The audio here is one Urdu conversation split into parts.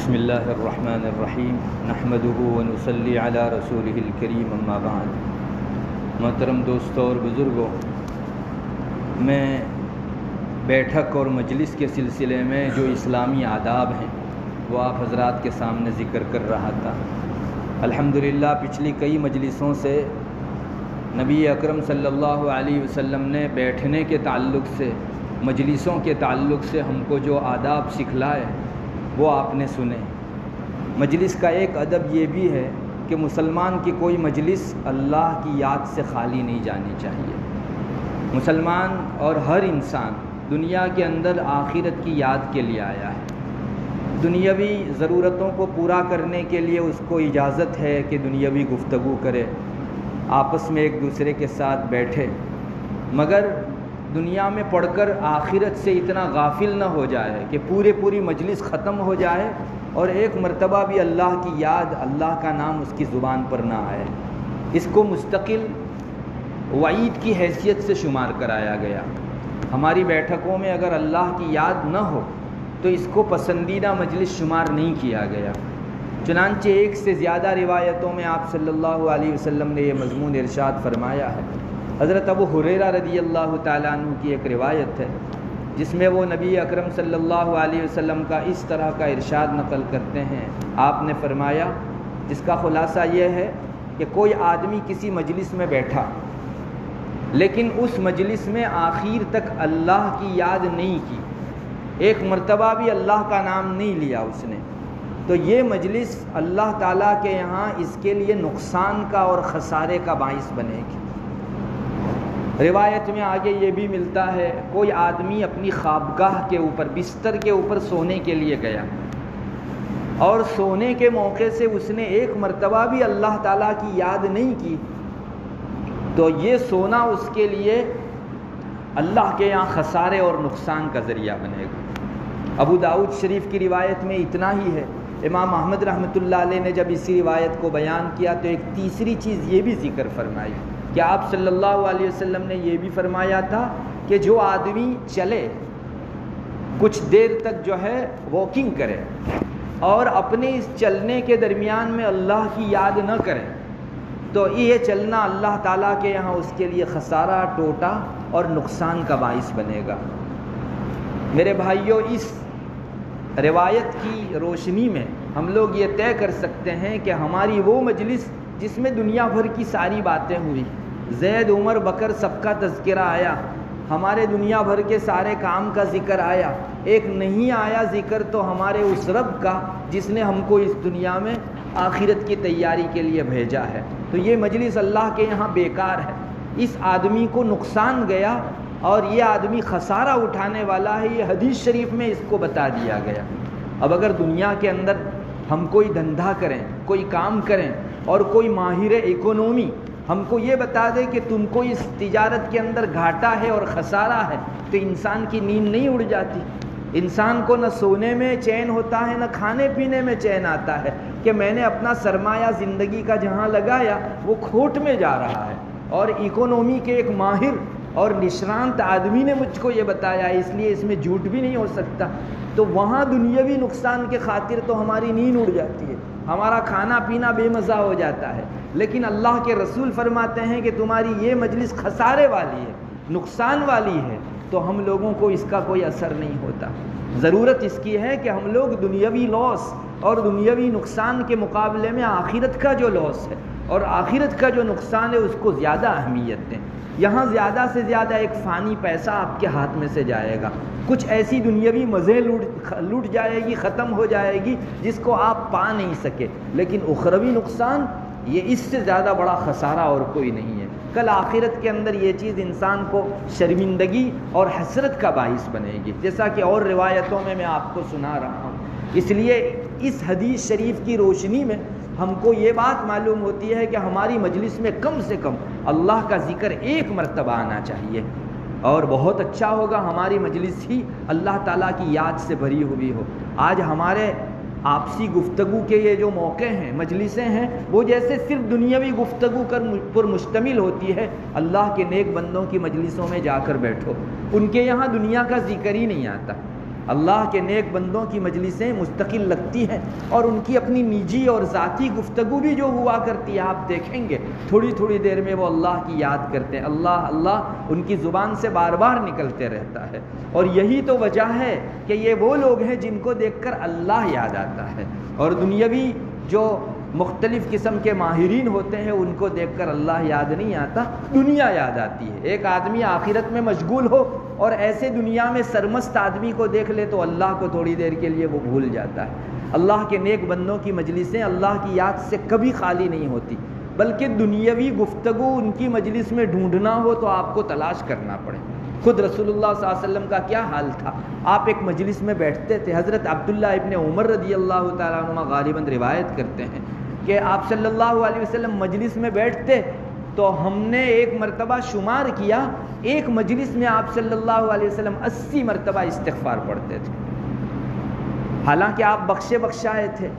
بسم اللہ الرحمن الرحیم نحمدہ ونصلی علی رسولہ الکریم اما بعد۔ محترم دوستوں اور بزرگوں، میں بیٹھک اور مجلس کے سلسلے میں جو اسلامی آداب ہیں وہ آپ حضرات کے سامنے ذکر کر رہا تھا۔ الحمدللہ پچھلی کئی مجلسوں سے نبی اکرم صلی اللہ علیہ وسلم نے بیٹھنے کے تعلق سے، مجلسوں کے تعلق سے ہم کو جو آداب سکھلائے وہ آپ نے سنے۔ مجلس کا ایک ادب یہ بھی ہے کہ مسلمان کی کوئی مجلس اللہ کی یاد سے خالی نہیں جانی چاہیے۔ مسلمان اور ہر انسان دنیا کے اندر آخرت کی یاد کے لیے آیا ہے۔ دنیاوی ضرورتوں کو پورا کرنے کے لیے اس کو اجازت ہے کہ دنیاوی گفتگو کرے، آپس میں ایک دوسرے کے ساتھ بیٹھے، مگر دنیا میں پڑھ کر آخرت سے اتنا غافل نہ ہو جائے کہ پوری مجلس ختم ہو جائے اور ایک مرتبہ بھی اللہ کی یاد، اللہ کا نام اس کی زبان پر نہ آئے۔ اس کو مستقل وعید کی حیثیت سے شمار کرایا گیا۔ ہماری بیٹھکوں میں اگر اللہ کی یاد نہ ہو تو اس کو پسندیدہ مجلس شمار نہیں کیا گیا۔ چنانچہ ایک سے زیادہ روایتوں میں آپ صلی اللہ علیہ وسلم نے یہ مضمون ارشاد فرمایا ہے۔ حضرت ابو ہریرہ رضی اللہ تعالیٰ عنہ کی ایک روایت ہے جس میں وہ نبی اکرم صلی اللہ علیہ وسلم کا اس طرح کا ارشاد نقل کرتے ہیں۔ آپ نے فرمایا، جس کا خلاصہ یہ ہے کہ کوئی آدمی کسی مجلس میں بیٹھا لیکن اس مجلس میں آخر تک اللہ کی یاد نہیں کی، ایک مرتبہ بھی اللہ کا نام نہیں لیا اس نے، تو یہ مجلس اللہ تعالیٰ کے یہاں اس کے لیے نقصان کا اور خسارے کا باعث بنے گی۔ روایت میں آگے یہ بھی ملتا ہے، کوئی آدمی اپنی خوابگاہ کے اوپر، بستر کے اوپر سونے کے لیے گیا اور سونے کے موقع سے اس نے ایک مرتبہ بھی اللہ تعالیٰ کی یاد نہیں کی، تو یہ سونا اس کے لیے اللہ کے یہاں خسارے اور نقصان کا ذریعہ بنے گا۔ ابو داؤد شریف کی روایت میں اتنا ہی ہے۔ امام احمد رحمۃ اللہ علیہ نے جب اسی روایت کو بیان کیا تو ایک تیسری چیز یہ بھی ذکر فرمائی کہ آپ صلی اللہ علیہ وسلم نے یہ بھی فرمایا تھا کہ جو آدمی چلے، کچھ دیر تک جو ہے واکنگ کرے اور اپنے اس چلنے کے درمیان میں اللہ کی یاد نہ کرے، تو یہ چلنا اللہ تعالیٰ کے یہاں اس کے لیے خسارہ، ٹوٹا اور نقصان کا باعث بنے گا۔ میرے بھائیوں، اس روایت کی روشنی میں ہم لوگ یہ طے کر سکتے ہیں کہ ہماری وہ مجلس جس میں دنیا بھر کی ساری باتیں ہوئی، زید، عمر، بکر سب کا تذکرہ آیا، ہمارے دنیا بھر کے سارے کام کا ذکر آیا، ایک نہیں آیا ذکر تو ہمارے اس رب کا جس نے ہم کو اس دنیا میں آخرت کی تیاری کے لیے بھیجا ہے، تو یہ مجلس اللہ کے یہاں بیکار ہے۔ اس آدمی کو نقصان گیا اور یہ آدمی خسارہ اٹھانے والا ہے، یہ حدیث شریف میں اس کو بتا دیا گیا۔ اب اگر دنیا کے اندر ہم کوئی دھندا کریں، کوئی کام کریں اور کوئی ماہر اکنومی ہم کو یہ بتا دے کہ تم کو اس تجارت کے اندر گھاٹا ہے اور خسارہ ہے، تو انسان کی نیند نہیں اڑ جاتی؟ انسان کو نہ سونے میں چین ہوتا ہے، نہ کھانے پینے میں چین آتا ہے کہ میں نے اپنا سرمایہ زندگی کا جہاں لگایا وہ کھوٹ میں جا رہا ہے، اور اکنومی کے ایک ماہر اور نشنانت آدمی نے مجھ کو یہ بتایا ہے، اس لیے اس میں جھوٹ بھی نہیں ہو سکتا۔ تو وہاں دنیاوی نقصان کے خاطر تو ہماری نیند اڑ جاتی ہے، ہمارا کھانا پینا بے مزہ ہو جاتا ہے، لیکن اللہ کے رسول فرماتے ہیں کہ تمہاری یہ مجلس خسارے والی ہے، نقصان والی ہے، تو ہم لوگوں کو اس کا کوئی اثر نہیں ہوتا۔ ضرورت اس کی ہے کہ ہم لوگ دنیاوی لاس اور دنیاوی نقصان کے مقابلے میں آخرت کا جو لاس ہے اور آخرت کا جو نقصان ہے اس کو زیادہ اہمیت دیں۔ یہاں زیادہ سے زیادہ ایک فانی پیسہ آپ کے ہاتھ میں سے جائے گا، کچھ ایسی دنیاوی مزے لوٹ جائے گی، ختم ہو جائے گی جس کو آپ پا نہیں سکے، لیکن اخروی نقصان یہ اس سے زیادہ بڑا خسارہ اور کوئی نہیں ہے۔ کل آخرت کے اندر یہ چیز انسان کو شرمندگی اور حسرت کا باعث بنے گی، جیسا کہ اور روایتوں میں آپ کو سنا رہا ہوں۔ اس لیے اس حدیث شریف کی روشنی میں ہم کو یہ بات معلوم ہوتی ہے کہ ہماری مجلس میں کم سے کم اللہ کا ذکر ایک مرتبہ آنا چاہیے، اور بہت اچھا ہوگا ہماری مجلس ہی اللہ تعالیٰ کی یاد سے بھری ہوئی ہو۔ آج ہمارے آپسی گفتگو کے یہ جو موقع ہیں، مجلسیں ہیں، وہ جیسے صرف دنیاوی گفتگو پر مشتمل ہوتی ہے۔ اللہ کے نیک بندوں کی مجلسوں میں جا کر بیٹھو، ان کے یہاں دنیا کا ذکر ہی نہیں آتا، اللہ کے نیک بندوں کی مجلسیں مستقل لگتی ہیں اور ان کی اپنی نجی اور ذاتی گفتگو بھی جو ہوا کرتی ہے، آپ دیکھیں گے تھوڑی تھوڑی دیر میں وہ اللہ کی یاد کرتے ہیں، اللہ اللہ ان کی زبان سے بار بار نکلتے رہتا ہے۔ اور یہی تو وجہ ہے کہ یہ وہ لوگ ہیں جن کو دیکھ کر اللہ یاد آتا ہے، اور دنیاوی جو مختلف قسم کے ماہرین ہوتے ہیں ان کو دیکھ کر اللہ یاد نہیں آتا، دنیا یاد آتی ہے۔ ایک آدمی آخرت میں مشغول ہو اور ایسے دنیا میں سرمست آدمی کو دیکھ لے تو اللہ کو تھوڑی دیر کے لیے وہ بھول جاتا ہے۔ اللہ کے نیک بندوں کی مجلسیں اللہ کی یاد سے کبھی خالی نہیں ہوتی، بلکہ دنیاوی گفتگو ان کی مجلس میں ڈھونڈنا ہو تو آپ کو تلاش کرنا پڑے۔ خود رسول اللہ صلی اللہ علیہ وسلم کا کیا حال تھا، آپ ایک مجلس میں بیٹھتے تھے، حضرت عبداللہ ابن عمر رضی اللہ تعالیٰ عنہ غالباً روایت کرتے ہیں کہ آپ صلی اللہ علیہ وسلم مجلس میں بیٹھتے تو ہم نے ایک مرتبہ شمار کیا، ایک مجلس میں آپ صلی اللہ علیہ وسلم 80 مرتبہ استغفار پڑھتے تھے، حالانکہ آپ بخشے بخشائے تھے،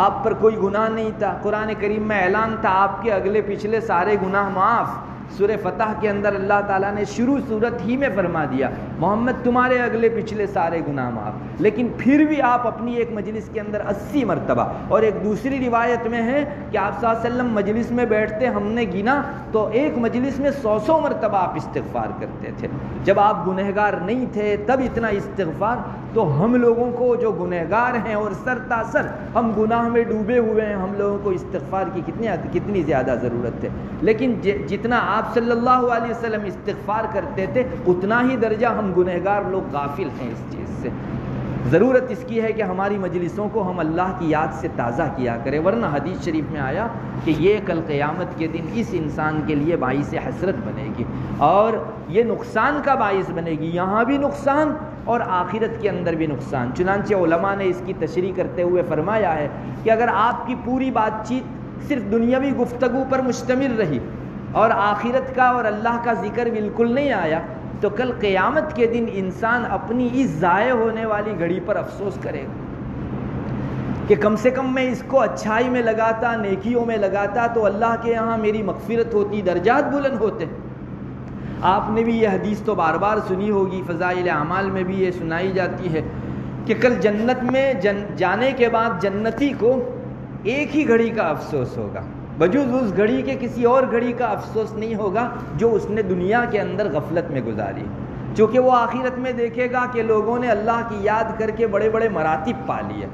آپ پر کوئی گناہ نہیں تھا، قرآن کریم میں اعلان تھا آپ کے اگلے پچھلے سارے گناہ معاف۔ سورہ فتح کے اندر اللہ تعالیٰ نے شروع صورت ہی میں فرما دیا محمد تمہارے اگلے پچھلے سارے گناہ معاف، لیکن پھر بھی آپ اپنی ایک مجلس کے اندر 80 مرتبہ، اور ایک دوسری روایت میں ہے کہ آپ صلی اللہ علیہ وسلم مجلس میں بیٹھتے ہم نے گنا تو ایک مجلس میں 100 مرتبہ آپ استغفار کرتے تھے۔ جب آپ گنہگار نہیں تھے تب اتنا استغفار، تو ہم لوگوں کو جو گنہگار ہیں اور سر تاثر ہم گناہ میں ڈوبے ہوئے ہیں، ہم لوگوں کو استغفار کی کتنی زیادہ ضرورت ہے۔ لیکن جتنا آپ صلی اللہ علیہ وسلم استغفار کرتے تھے اتنا ہی درجہ ہم گنہگار لوگ غافل ہیں اس چیز سے۔ ضرورت اس کی ہے کہ ہماری مجلسوں کو ہم اللہ کی یاد سے تازہ کیا کریں، ورنہ حدیث شریف میں آیا کہ یہ کل قیامت کے دن اس انسان کے لیے باعث حسرت بنے گی اور یہ نقصان کا باعث بنے گی، یہاں بھی نقصان اور آخرت کے اندر بھی نقصان۔ چنانچہ علماء نے اس کی تشریح کرتے ہوئے فرمایا ہے کہ اگر آپ کی پوری بات چیت صرف دنیاوی گفتگو پر مشتمل رہی اور آخرت کا اور اللہ کا ذکر بالکل نہیں آیا تو کل قیامت کے دن انسان اپنی اس ضائع ہونے والی گھڑی پر افسوس کرے گا کہ کم سے کم میں اس کو اچھائی میں لگاتا، نیکیوں میں لگاتا تو اللہ کے یہاں میری مغفرت ہوتی، درجات بلند ہوتے۔ آپ نے بھی یہ حدیث تو بار بار سنی ہوگی، فضائل اعمال میں بھی یہ سنائی جاتی ہے کہ کل جنت میں جانے کے بعد جنتی کو ایک ہی گھڑی کا افسوس ہوگا، بجز اس گھڑی کے کسی اور گھڑی کا افسوس نہیں ہوگا جو اس نے دنیا کے اندر غفلت میں گزاری، چونکہ وہ آخرت میں دیکھے گا کہ لوگوں نے اللہ کی یاد کر کے بڑے بڑے مراتب پا لیے،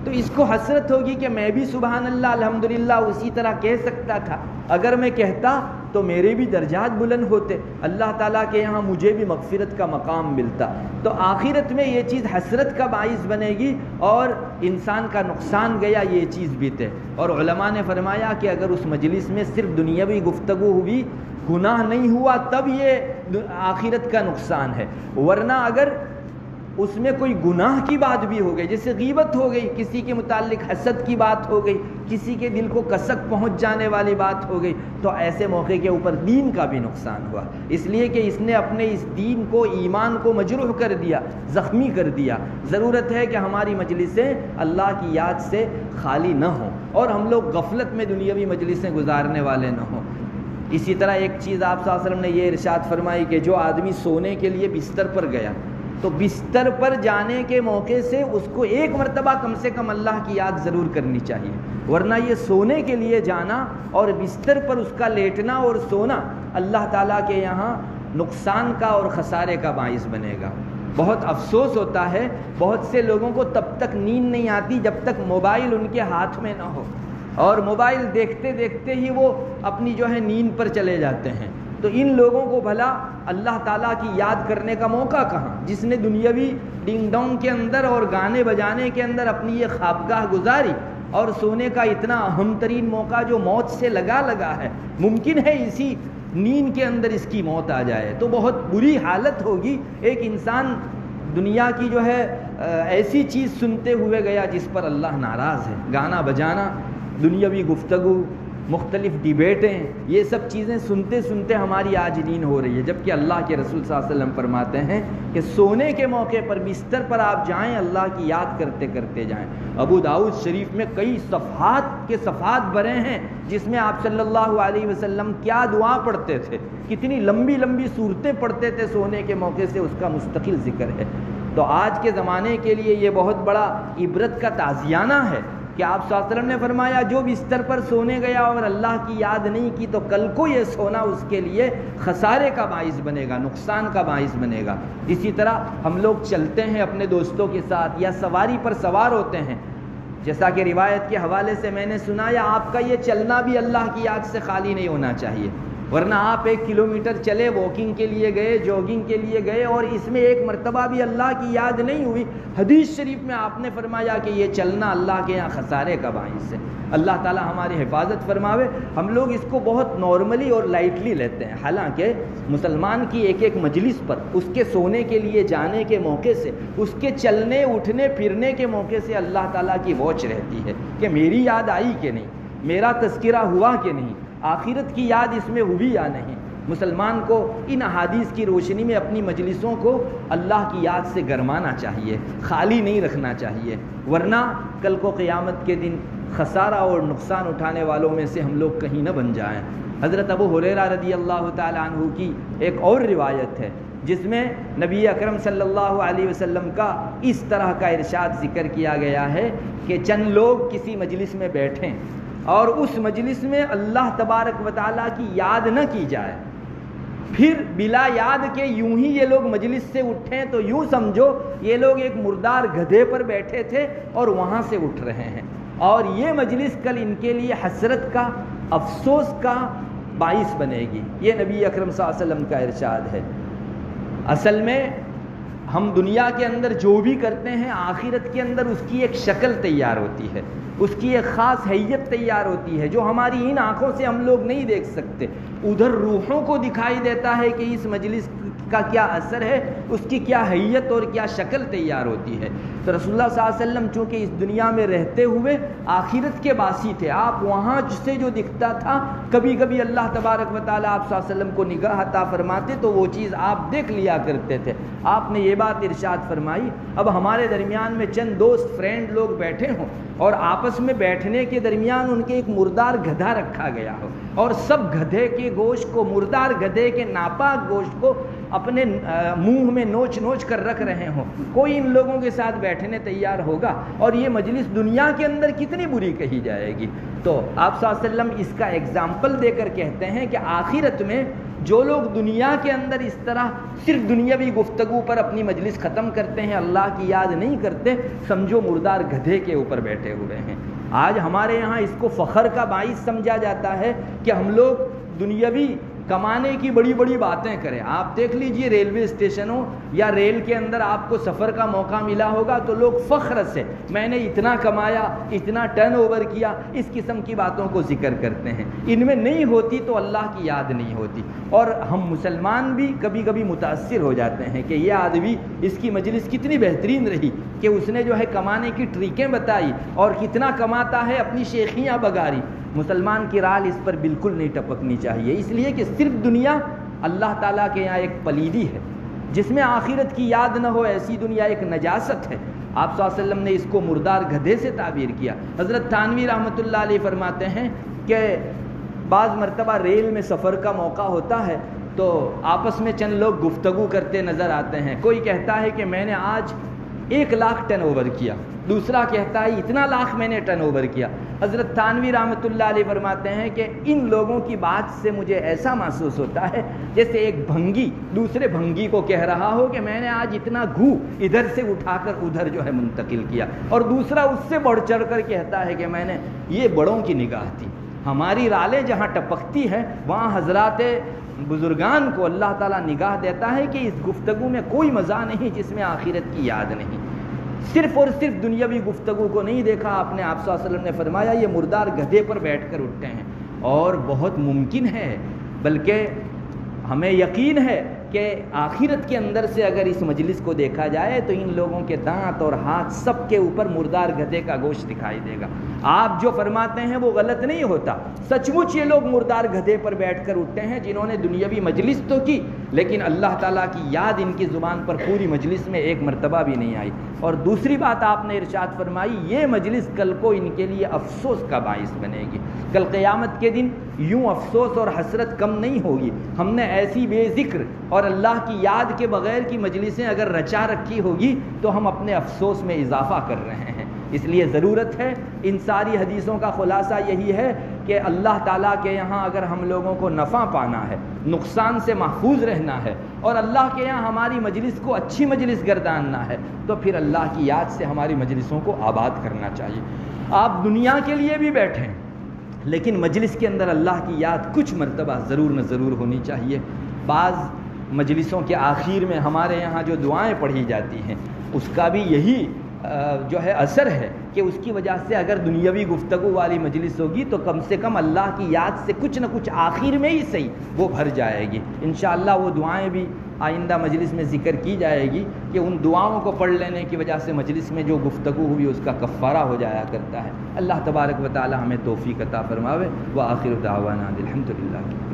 تو اس کو حسرت ہوگی کہ میں بھی سبحان اللہ الحمدللہ اسی طرح کہہ سکتا تھا، اگر میں کہتا تو میرے بھی درجات بلند ہوتے، اللہ تعالیٰ کے یہاں مجھے بھی مغفرت کا مقام ملتا۔ تو آخرت میں یہ چیز حسرت کا باعث بنے گی اور انسان کا نقصان گیا یہ چیز بھی تھے۔ اور علماء نے فرمایا کہ اگر اس مجلس میں صرف دنیاوی گفتگو ہوئی، گناہ نہیں ہوا، تب یہ آخرت کا نقصان ہے، ورنہ اگر اس میں کوئی گناہ کی بات بھی ہو گئی، جیسے غیبت ہو گئی، کسی کے متعلق حسد کی بات ہو گئی، کسی کے دل کو کسک پہنچ جانے والی بات ہو گئی، تو ایسے موقع کے اوپر دین کا بھی نقصان ہوا، اس لیے کہ اس نے اپنے اس دین کو، ایمان کو مجروح کر دیا، زخمی کر دیا۔ ضرورت ہے کہ ہماری مجلسیں اللہ کی یاد سے خالی نہ ہوں اور ہم لوگ غفلت میں دنیاوی مجلسیں گزارنے والے نہ ہوں۔ اسی طرح ایک چیز آپ صلی اللہ علیہ وسلم نے یہ ارشاد فرمائی کہ جو آدمی سونے کے لیے بستر پر گیا تو بستر پر جانے کے موقع سے اس کو ایک مرتبہ کم سے کم اللہ کی یاد ضرور کرنی چاہیے، ورنہ یہ سونے کے لیے جانا اور بستر پر اس کا لیٹنا اور سونا اللہ تعالیٰ کے یہاں نقصان کا اور خسارے کا باعث بنے گا۔ بہت افسوس ہوتا ہے، بہت سے لوگوں کو تب تک نیند نہیں آتی جب تک موبائل ان کے ہاتھ میں نہ ہو، اور موبائل دیکھتے دیکھتے ہی وہ اپنی جو ہے نیند پر چلے جاتے ہیں۔ تو ان لوگوں کو بھلا اللہ تعالیٰ کی یاد کرنے کا موقع کہاں، جس نے دنیاوی ڈنگ ڈونگ کے اندر اور گانے بجانے کے اندر اپنی یہ خوابگاہ گزاری، اور سونے کا اتنا اہم ترین موقع جو موت سے لگا ہے، ممکن ہے اسی نیند کے اندر اس کی موت آ جائے تو بہت بری حالت ہوگی۔ ایک انسان دنیا کی جو ہے ایسی چیز سنتے ہوئے گیا جس پر اللہ ناراض ہے، گانا بجانا، دنیاوی گفتگو، مختلف ڈیبیٹیں، یہ سب چیزیں سنتے سنتے ہماری آج نیند ہو رہی ہے، جبکہ اللہ کے رسول صلی اللہ علیہ وسلم فرماتے ہیں کہ سونے کے موقع پر بستر پر آپ جائیں، اللہ کی یاد کرتے کرتے جائیں۔ ابو داؤد شریف میں کئی صفحات کے صفحات بھرے ہیں جس میں آپ صلی اللہ علیہ وسلم کیا دعا پڑھتے تھے، کتنی لمبی لمبی صورتیں پڑھتے تھے سونے کے موقع سے، اس کا مستقل ذکر ہے۔ تو آج کے زمانے کے لیے یہ بہت بڑا عبرت کا تعزیانہ ہے کہ آپ صلی اللہ علیہ وسلم نے فرمایا جو بستر پر سونے گیا اور اللہ کی یاد نہیں کی تو کل کو یہ سونا اس کے لیے خسارے کا باعث بنے گا، نقصان کا باعث بنے گا۔ اسی طرح ہم لوگ چلتے ہیں اپنے دوستوں کے ساتھ یا سواری پر سوار ہوتے ہیں، جیسا کہ روایت کے حوالے سے میں نے سنا یا آپ کا یہ چلنا بھی اللہ کی یاد سے خالی نہیں ہونا چاہیے، ورنہ آپ 1 کلومیٹر چلے، واکنگ کے لیے گئے، جوگنگ کے لیے گئے اور اس میں ایک مرتبہ بھی اللہ کی یاد نہیں ہوئی، حدیث شریف میں آپ نے فرمایا کہ یہ چلنا اللہ کے یہاں خسارے کا باعث ہے۔ اللہ تعالی ہماری حفاظت فرماوے۔ ہم لوگ اس کو بہت نارملی اور لائٹلی لیتے ہیں، حالانکہ مسلمان کی ایک ایک مجلس پر اس کے سونے کے لیے جانے کے موقع سے، اس کے چلنے اٹھنے پھرنے کے موقع سے اللہ تعالیٰ کی واچ رہتی ہے کہ میری یاد آئی کہ نہیں، میرا تذکرہ ہوا کہ نہیں، آخرت کی یاد اس میں ہوئی یا نہیں۔ مسلمان کو ان احادیث کی روشنی میں اپنی مجلسوں کو اللہ کی یاد سے گرمانا چاہیے، خالی نہیں رکھنا چاہیے، ورنہ کل کو قیامت کے دن خسارہ اور نقصان اٹھانے والوں میں سے ہم لوگ کہیں نہ بن جائیں۔ حضرت ابو ہریرہ رضی اللہ تعالی عنہ کی ایک اور روایت ہے جس میں نبی اکرم صلی اللہ علیہ وسلم کا اس طرح کا ارشاد ذکر کیا گیا ہے کہ چند لوگ کسی مجلس میں بیٹھیں اور اس مجلس میں اللہ تبارک و تعالیٰ کی یاد نہ کی جائے، پھر بلا یاد کے یوں ہی یہ لوگ مجلس سے اٹھیں تو یوں سمجھو یہ لوگ ایک مردار گدھے پر بیٹھے تھے اور وہاں سے اٹھ رہے ہیں، اور یہ مجلس کل ان کے لیے حسرت کا، افسوس کا باعث بنے گی۔ یہ نبی اکرم صلی اللہ علیہ وسلم کا ارشاد ہے۔ اصل میں ہم دنیا کے اندر جو بھی کرتے ہیں آخرت کے اندر اس کی ایک شکل تیار ہوتی ہے، اس کی ایک خاص حیت تیار ہوتی ہے جو ہماری ان آنکھوں سے ہم لوگ نہیں دیکھ سکتے۔ ادھر روحوں کو دکھائی دیتا ہے کہ اس مجلس کا کیا اثر ہے، اس کی کیا حیت اور کیا شکل تیار ہوتی ہے۔ تو رسول اللہ صلی اللہ علیہ وسلم چونکہ اس دنیا میں رہتے ہوئے آخرت کے باسی تھے، آپ وہاں سے جو دکھتا تھا کبھی کبھی اللہ تبارک و تعالیٰ آپ صلی اللہ علیہ وسلم کو نگاہ عطا فرماتے تو وہ چیز آپ دیکھ لیا کرتے تھے۔ آپ نے یہ بات ارشاد فرمائی، اب ہمارے درمیان میں چند دوست فرینڈ لوگ بیٹھے ہوں اور آپس میں بیٹھنے کے درمیان ان کے ایک مردار گدھا رکھا گیا ہو اور سب گدھے کے گوشت کو، مردار گدھے کے ناپاک گوشت کو اپنے منہ میں نوچ نوچ کر رکھ رہے ہوں، کوئی ان لوگوں کے ساتھ بیٹھنے تیار ہوگا؟ اور یہ مجلس دنیا کے اندر کتنی بری کہی جائے گی۔ تو آپ صلی اللہ علیہ وسلم اس کا ایگزامپل دے کر کہتے ہیں کہ آخرت میں جو لوگ دنیا کے اندر اس طرح صرف دنیاوی گفتگو پر اپنی مجلس ختم کرتے ہیں، اللہ کی یاد نہیں کرتے، سمجھو مردار گدھے کے اوپر بیٹھے ہوئے ہیں۔ آج ہمارے یہاں اس کو فخر کا باعث سمجھا جاتا ہے کہ ہم لوگ دنیاوی کمانے کی بڑی بڑی باتیں کریں۔ آپ دیکھ لیجئے ریلوے اسٹیشنوں یا ریل کے اندر آپ کو سفر کا موقع ملا ہوگا تو لوگ فخر سے میں نے اتنا کمایا، اتنا ٹرن اوور کیا، اس قسم کی باتوں کو ذکر کرتے ہیں۔ ان میں نہیں ہوتی تو اللہ کی یاد نہیں ہوتی۔ اور ہم مسلمان بھی کبھی کبھی متاثر ہو جاتے ہیں کہ یہ آدمی، اس کی مجلس کتنی بہترین رہی کہ اس نے جو ہے کمانے کی ٹریکیں بتائی اور کتنا کماتا ہے، اپنی شیخیاں بگاری۔ مسلمان کی رال اس پر بالکل نہیں ٹپکنی چاہیے، اس لیے کہ صرف دنیا اللہ تعالیٰ کے یہاں ایک پلیدی ہے، جس میں آخرت کی یاد نہ ہو ایسی دنیا ایک نجاست ہے۔ آپ صلی اللہ علیہ وسلم نے اس کو مردار گدھے سے تعبیر کیا۔ حضرت تھانوی رحمۃ اللہ علیہ فرماتے ہیں کہ بعض مرتبہ ریل میں سفر کا موقع ہوتا ہے تو آپس میں چند لوگ گفتگو کرتے نظر آتے ہیں۔ کوئی کہتا ہے کہ میں نے آج 1 لاکھ ٹرن اوور کیا، دوسرا کہتا ہے اتنا لاکھ میں نے ٹرن اوور کیا۔ حضرت تھانوی رحمۃ اللہ علیہ فرماتے ہیں کہ ان لوگوں کی بات سے مجھے ایسا محسوس ہوتا ہے جیسے ایک بھنگی دوسرے بھنگی کو کہہ رہا ہو کہ میں نے آج اتنا گھو ادھر سے اٹھا کر ادھر جو ہے منتقل کیا، اور دوسرا اس سے بڑھ چڑھ کر کہتا ہے کہ میں نے، یہ بڑوں کی نگاہ تھی۔ ہماری رالیں جہاں ٹپکتی ہیں وہاں حضرات بزرگان کو اللہ تعالیٰ نگاہ دیتا ہے کہ اس گفتگو میں کوئی مزہ نہیں جس میں آخرت کی یاد نہیں۔ صرف اور صرف دنیاوی گفتگو کو نہیں دیکھا آپ نے، آپ صلی اللہ علیہ وسلم نے فرمایا یہ مردار گدھے پر بیٹھ کر اٹھتے ہیں، اور بہت ممکن ہے بلکہ ہمیں یقین ہے کہ آخرت کے اندر سے اگر اس مجلس کو دیکھا جائے تو ان لوگوں کے دانت اور ہاتھ سب کے اوپر مردار گدھے کا گوشت دکھائی دے گا۔ آپ جو فرماتے ہیں وہ غلط نہیں ہوتا، سچ مچ یہ لوگ مردار گدھے پر بیٹھ کر اٹھتے ہیں جنہوں نے دنیاوی مجلس تو کی لیکن اللہ تعالیٰ کی یاد ان کی زبان پر پوری مجلس میں ایک مرتبہ بھی نہیں آئی۔ اور دوسری بات آپ نے ارشاد فرمائی، یہ مجلس کل کو ان کے لیے افسوس کا باعث بنے گی۔ کل قیامت کے دن یوں افسوس اور حسرت کم نہیں ہوگی، ہم نے ایسی بے ذکر اور اللہ کی یاد کے بغیر کی مجلسیں اگر رچا رکھی ہوگی تو ہم اپنے افسوس میں اضافہ کر رہے ہیں۔ اس لیے ضرورت ہے، ان ساری حدیثوں کا خلاصہ یہی ہے کہ اللہ تعالیٰ کے یہاں اگر ہم لوگوں کو نفع پانا ہے، نقصان سے محفوظ رہنا ہے، اور اللہ کے یہاں ہماری مجلس کو اچھی مجلس گرداننا ہے، تو پھر اللہ کی یاد سے ہماری مجلسوں کو آباد کرنا چاہیے۔ آپ دنیا کے لیے بھی بیٹھیں لیکن مجلس کے اندر اللہ کی یاد کچھ مرتبہ ضرور نہ ضرور ہونی چاہیے۔ بعض مجلسوں کے آخر میں ہمارے یہاں جو دعائیں پڑھی جاتی ہیں اس کا بھی یہی جو ہے اثر ہے کہ اس کی وجہ سے اگر دنیاوی گفتگو والی مجلس ہوگی تو کم سے کم اللہ کی یاد سے کچھ نہ کچھ آخر میں ہی صحیح وہ بھر جائے گی۔ انشاءاللہ وہ دعائیں بھی آئندہ مجلس میں ذکر کی جائے گی کہ ان دعاؤں کو پڑھ لینے کی وجہ سے مجلس میں جو گفتگو ہوئی اس کا کفارہ ہو جایا کرتا ہے۔ اللہ تبارک و تعالی ہمیں توفیق عطا فرماوے۔ وآخر دعوانا الحمدللہ۔